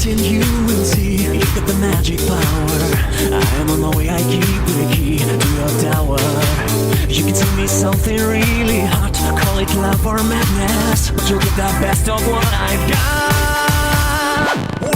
and you will see. You got the magic power. I am on my way, I keep the key to your tower. You can tell me something really hot, call it love or madness, but you'll get the best of what I've got. Work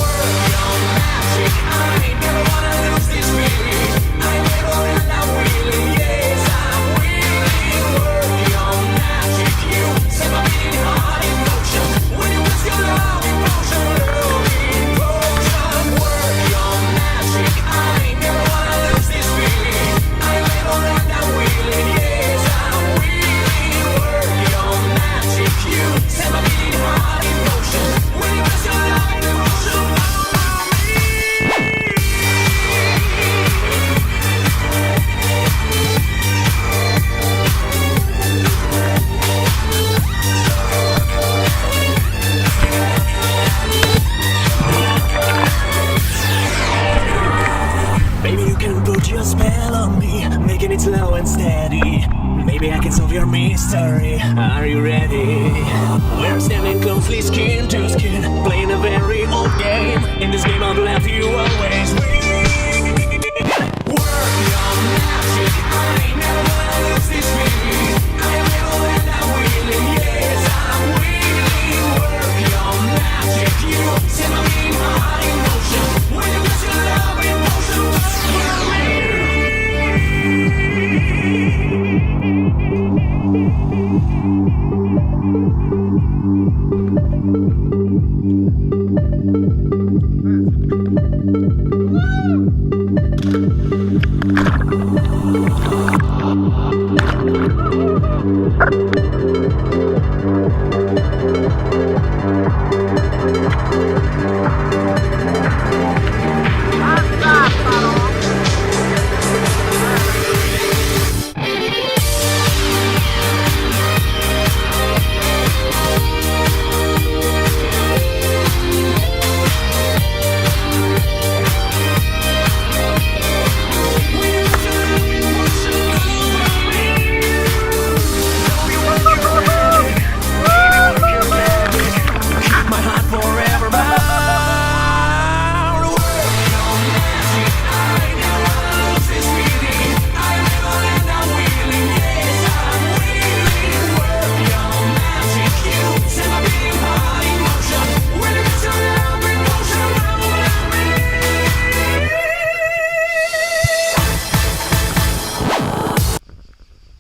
your magic, I never wanna lose this feeling. I'm able and I'm willing, yes I'm willing. Work your magic, you set my beating heart in motion. When you ask your love in motion, love in motion. Work your magic, I never wanna lose this feeling. I'm able and I'm willing, yes I'm willing. Work your magic, you set my beating heart in motion. When you ask your love in motion, maybe you can put your spell on me, making it slow and steady. Maybe I can solve your mystery. Are you ready? We're standing closely, skin to skin, playing a very old game. In this game, I'll have you always win.